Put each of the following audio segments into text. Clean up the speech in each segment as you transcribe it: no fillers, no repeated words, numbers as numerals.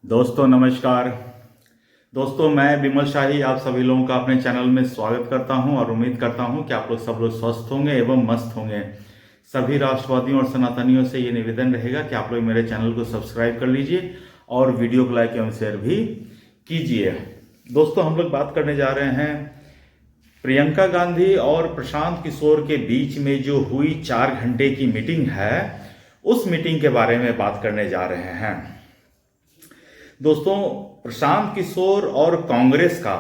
दोस्तों नमस्कार। दोस्तों मैं विमल शाही आप सभी लोगों का अपने चैनल में स्वागत करता हूं और उम्मीद करता हूं कि आप लोग सब लोग स्वस्थ होंगे एवं मस्त होंगे। सभी राष्ट्रवादियों और सनातनियों से ये निवेदन रहेगा कि आप लोग मेरे चैनल को सब्सक्राइब कर लीजिए और वीडियो को लाइक एवं शेयर भी कीजिए। दोस्तों हम लोग बात करने जा रहे हैं प्रियंका गांधी और प्रशांत किशोर के बीच में जो हुई 4 घंटे की मीटिंग है, उस मीटिंग के बारे में बात करने जा रहे हैं। दोस्तों प्रशांत किशोर और कांग्रेस का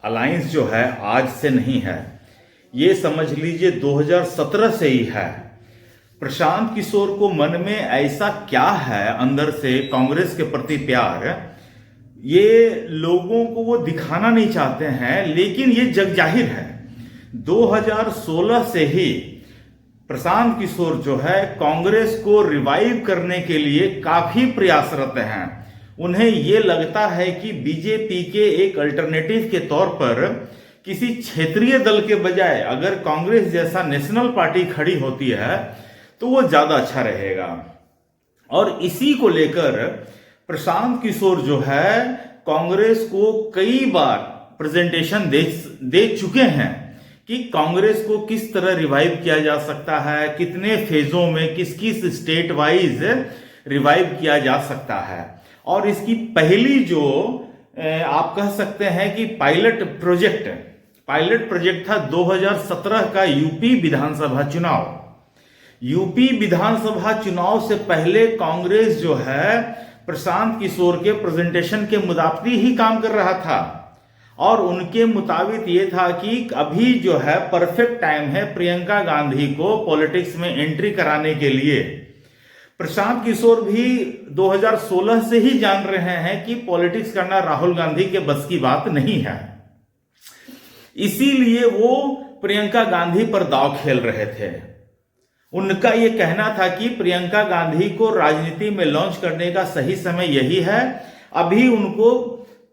अलायंस जो है आज से नहीं है, ये समझ लीजिए 2017 से ही है। प्रशांत किशोर को मन में ऐसा क्या है अंदर से कांग्रेस के प्रति प्यार, ये लोगों को वो दिखाना नहीं चाहते हैं, लेकिन ये जग जाहिर है। 2016 से ही प्रशांत किशोर जो है कांग्रेस को रिवाइव करने के लिए काफी प्रयासरत हैं। उन्हें ये लगता है कि बीजेपी के एक अल्टरनेटिव के तौर पर किसी क्षेत्रीय दल के बजाय अगर कांग्रेस जैसा नेशनल पार्टी खड़ी होती है तो वो ज्यादा अच्छा रहेगा। और इसी को लेकर प्रशांत किशोर जो है कांग्रेस को कई बार प्रेजेंटेशन दे चुके हैं कि कांग्रेस को किस तरह रिवाइव किया जा सकता है, कितने फेजों में किस किस स्टेट वाइज रिवाइव किया जा सकता है। और इसकी पहली जो आप कह सकते हैं कि पायलट प्रोजेक्ट था 2017 का यूपी विधानसभा चुनाव। यूपी विधानसभा चुनाव से पहले कांग्रेस जो है प्रशांत किशोर के प्रेजेंटेशन के मुताबिक ही काम कर रहा था और उनके मुताबिक ये था कि अभी जो है परफेक्ट टाइम है प्रियंका गांधी को पॉलिटिक्स में एंट्री कराने के लिए। प्रशांत किशोर भी 2016 से ही जान रहे हैं कि पॉलिटिक्स करना राहुल गांधी के बस की बात नहीं है, इसीलिए वो प्रियंका गांधी पर दांव खेल रहे थे। उनका ये कहना था कि प्रियंका गांधी को राजनीति में लॉन्च करने का सही समय यही है, अभी उनको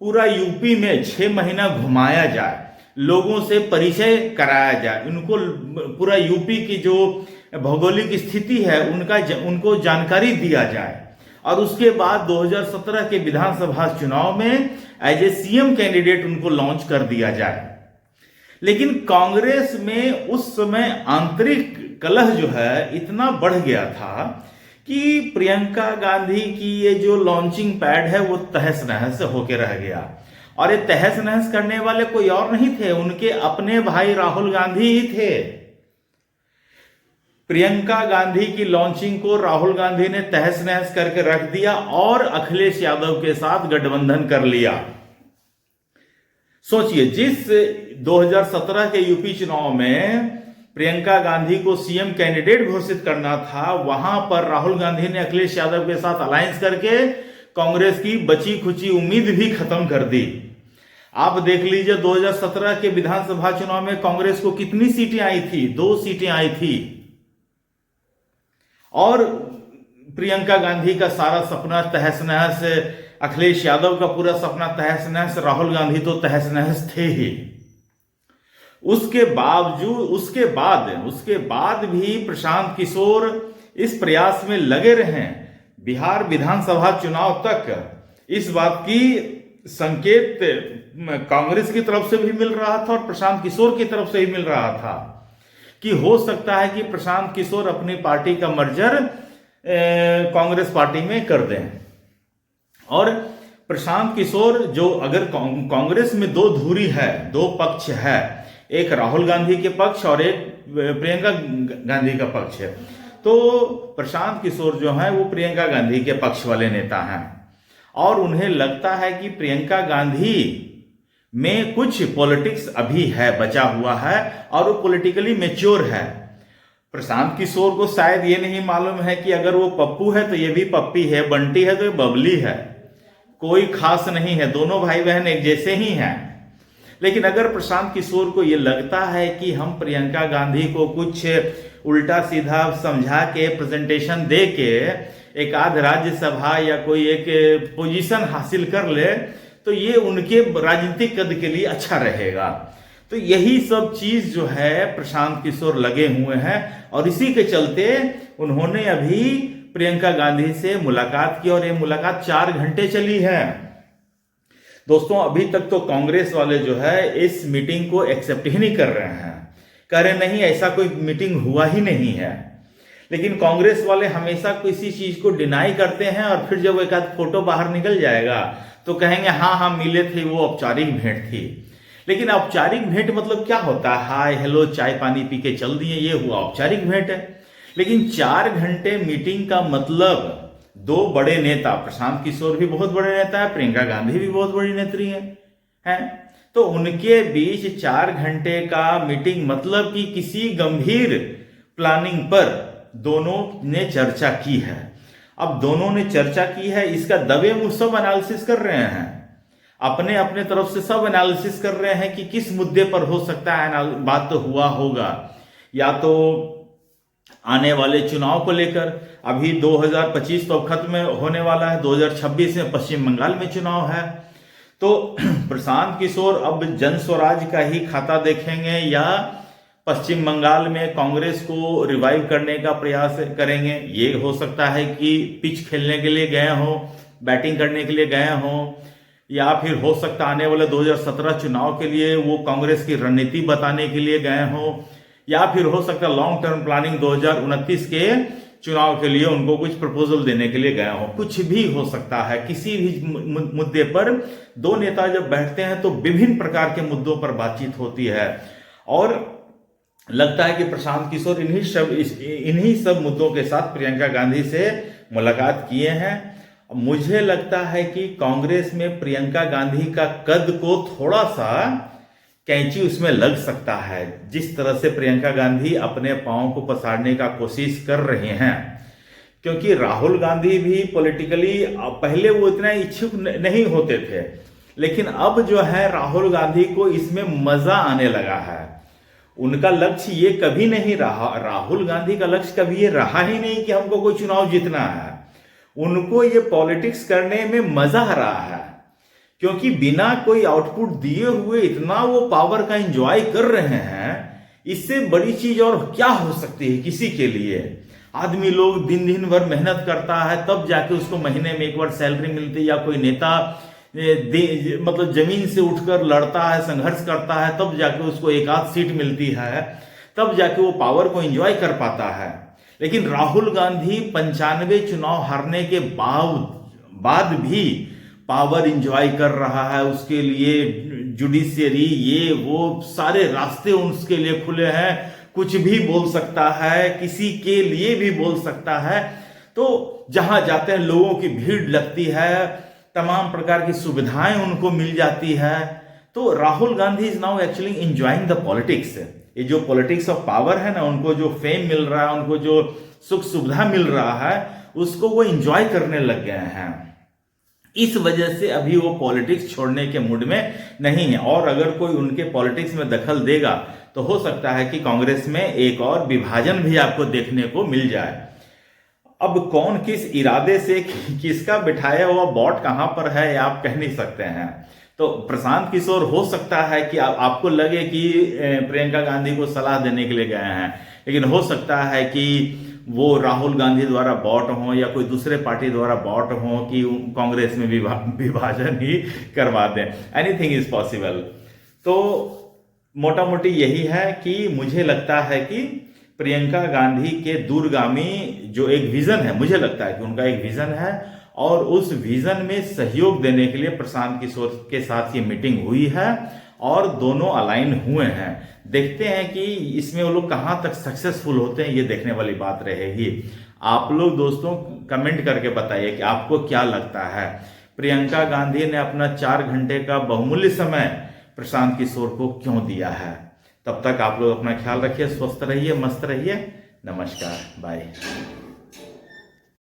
पूरा यूपी में 6 महीना घुमाया जाए, लोगों से परिचय कराया जाए, उनको पूरा यूपी की जो भौगोलिक स्थिति है उनको जानकारी दिया जाए और उसके बाद 2017 के विधानसभा चुनाव में एज ए सीएम कैंडिडेट उनको लॉन्च कर दिया जाए। लेकिन कांग्रेस में उस समय आंतरिक कलह जो है इतना बढ़ गया था कि प्रियंका गांधी की ये जो लॉन्चिंग पैड है वो तहस नहस होके रह गया। और ये तहस नहस करने वाले कोई और नहीं थे, उनके अपने भाई राहुल गांधी ही थे। प्रियंका गांधी की लॉन्चिंग को राहुल गांधी ने तहस नहस करके रख दिया और अखिलेश यादव के साथ गठबंधन कर लिया। सोचिए, जिस 2017 के यूपी चुनाव में प्रियंका गांधी को सीएम कैंडिडेट घोषित करना था, वहां पर राहुल गांधी ने अखिलेश यादव के साथ अलायंस करके कांग्रेस की बची खुची उम्मीद भी खत्म कर दी। आप देख लीजिए 2017 के विधानसभा चुनाव में कांग्रेस को कितनी सीटें आई थी, 2 सीटें आई थी। और प्रियंका गांधी का सारा सपना तहस नहस, अखिलेश यादव का पूरा सपना तहस नहस, राहुल गांधी तो तहस नहस थे ही। उसके बाद भी प्रशांत किशोर इस प्रयास में लगे रहे। बिहार विधानसभा चुनाव तक इस बात की संकेत कांग्रेस की तरफ से भी मिल रहा था और प्रशांत किशोर की तरफ से भी मिल रहा था कि हो सकता है कि प्रशांत किशोर अपनी पार्टी का मर्जर कांग्रेस पार्टी में कर दें। और प्रशांत किशोर जो अगर कांग्रेस में 2 धुरी है, 2 पक्ष है, एक राहुल गांधी के पक्ष और एक प्रियंका गांधी का पक्ष है, तो प्रशांत किशोर जो है वो प्रियंका गांधी के पक्ष वाले नेता हैं और उन्हें लगता है कि प्रियंका गांधी में कुछ पॉलिटिक्स अभी है, बचा हुआ है और वो पॉलिटिकली मैच्योर है। प्रशांत किशोर को शायद ये नहीं मालूम है कि अगर वो पप्पू है तो ये भी पप्पी है, बंटी है तो ये बबली है, कोई खास नहीं है, दोनों भाई बहन एक जैसे ही हैं। लेकिन अगर प्रशांत किशोर को ये लगता है कि हम प्रियंका गांधी को कुछ उल्टा सीधा समझा के प्रेजेंटेशन दे के एक आध राज्यसभा या कोई एक पोजीशन हासिल कर ले तो ये उनके राजनीतिक कद के लिए अच्छा रहेगा। तो यही सब चीज जो है प्रशांत किशोर लगे हुए हैं और इसी के चलते उन्होंने अभी प्रियंका गांधी से मुलाकात की और ये मुलाकात 4 घंटे चली है। दोस्तों अभी तक तो कांग्रेस वाले जो है इस मीटिंग को एक्सेप्ट ही नहीं कर रहे हैं, कह रहे नहीं ऐसा कोई मीटिंग हुआ ही नहीं है। लेकिन कांग्रेस वाले हमेशा किसी चीज को डिनाई करते हैं और फिर जब एक आध फोटो बाहर निकल जाएगा तो कहेंगे हाँ हाँ मिले थे, वो औपचारिक भेंट थी। लेकिन औपचारिक भेंट मतलब क्या होता है? हाय हेलो चाय पानी पी के चल दिए, ये हुआ औपचारिक भेंट है। लेकिन 4 घंटे मीटिंग का मतलब दो बड़े नेता, प्रशांत किशोर भी बहुत बड़े नेता है, प्रियंका गांधी भी बहुत बड़ी नेत्री है, तो उनके बीच 4 घंटे का मीटिंग मतलब कि किसी गंभीर प्लानिंग पर दोनों ने चर्चा की है। अब दोनों ने चर्चा की है, इसका दबे मुंह सब एनालिसिस कर रहे हैं, अपने अपने तरफ से सब एनालिसिस कर रहे हैं कि किस मुद्दे पर हो सकता है बात तो हुआ होगा, या तो आने वाले चुनाव को लेकर। अभी 2025 तो अब खत्म होने वाला है, 2026 में पश्चिम बंगाल में चुनाव है, तो प्रशांत किशोर अब जन स्वराज का ही खाता देखेंगे या पश्चिम बंगाल में कांग्रेस को रिवाइव करने का प्रयास करेंगे। ये हो सकता है कि पिच खेलने के लिए गए हो, बैटिंग करने के लिए गए हो, या फिर हो सकता आने वाले 2017 चुनाव के लिए वो कांग्रेस की रणनीति बताने के लिए गए हो, या फिर हो सकता है लॉन्ग टर्म प्लानिंग 2029 के चुनाव के लिए उनको कुछ प्रपोजल देने के लिए गए हो। कुछ भी हो सकता है, किसी भी मुद्दे पर दो नेता जब बैठते हैं तो विभिन्न प्रकार के मुद्दों पर बातचीत होती है, और लगता है कि प्रशांत किशोर इन्हीं सब मुद्दों के साथ प्रियंका गांधी से मुलाकात किए हैं। मुझे लगता है कि कांग्रेस में प्रियंका गांधी का कद को थोड़ा सा कैंची उसमें लग सकता है, जिस तरह से प्रियंका गांधी अपने पांव को पसारने का कोशिश कर रहे हैं। क्योंकि राहुल गांधी भी पॉलिटिकली पहले वो इतना इच्छुक नहीं होते थे, लेकिन अब जो है राहुल गांधी को इसमें मजा आने लगा है। उनका लक्ष्य ये कभी नहीं रहा, राहुल गांधी का लक्ष्य कभी ये रहा ही नहीं कि हमको कोई चुनाव जीतना है। उनको ये पॉलिटिक्स करने में मजा आ रहा है, क्योंकि बिना कोई आउटपुट दिए हुए इतना वो पावर का एंजॉय कर रहे हैं। इससे बड़ी चीज और क्या हो सकती है किसी के लिए? आदमी लोग दिन दिन भर मेहनत करता है, तब जाके उसको महीने में एक बार सैलरी मिलती है, या कोई नेता मतलब जमीन से उठकर लड़ता है, संघर्ष करता है, तब जाके उसको एक आध सीट मिलती है, तब जाके वो पावर को एंजॉय कर पाता है। लेकिन राहुल गांधी 95 चुनाव हारने के बाद भी पावर एंजॉय कर रहा है। उसके लिए जुडिशियरी ये वो सारे रास्ते उसके लिए खुले हैं, कुछ भी बोल सकता है, किसी के लिए भी बोल सकता है। तो जहां जाते हैं लोगों की भीड़ लगती है, तमाम प्रकार की सुविधाएं उनको मिल जाती है। तो Rahul Gandhi is now actually enjoying the politics. ये जो पॉलिटिक्स ऑफ पावर है ना, उनको जो फेम मिल रहा है, उनको जो सुख सुविधा मिल रहा है, उसको वो एंजॉय करने लग गए हैं। इस वजह से अभी वो पॉलिटिक्स छोड़ने के मूड में नहीं है, और अगर कोई उनके पॉलिटिक्स में दखल देगा तो हो सकता है कि कांग्रेस में एक और विभाजन भी आपको देखने को मिल जाए। अब कौन किस इरादे से किसका बिठाया हुआ बॉट कहां पर है आप कह नहीं सकते हैं। तो प्रशांत किशोर हो सकता है कि आपको लगे कि प्रियंका गांधी को सलाह देने के लिए गए हैं, लेकिन हो सकता है कि वो राहुल गांधी द्वारा बॉट हो या कोई दूसरे पार्टी द्वारा बॉट हो कि कांग्रेस में विभाजन ही करवा दें। Anything is possible. तो मोटा मोटी यही है कि मुझे लगता है कि प्रियंका गांधी के दूरगामी जो एक विजन है, मुझे लगता है कि उनका एक विजन है, और उस विजन में सहयोग देने के लिए प्रशांत किशोर के साथ ये मीटिंग हुई है और दोनों अलाइन हुए हैं। देखते हैं कि इसमें वो लोग कहां तक सक्सेसफुल होते हैं, ये देखने वाली बात रहेगी। आप लोग दोस्तों कमेंट करके बताइए कि आपको क्या लगता है, प्रियंका गांधी ने अपना 4 घंटे का बहुमूल्य समय प्रशांत किशोर को क्यों दिया है। तब तक आप लोग अपना ख्याल रखिए, स्वस्थ रहिए, मस्त रहिए। नमस्कार, बाय।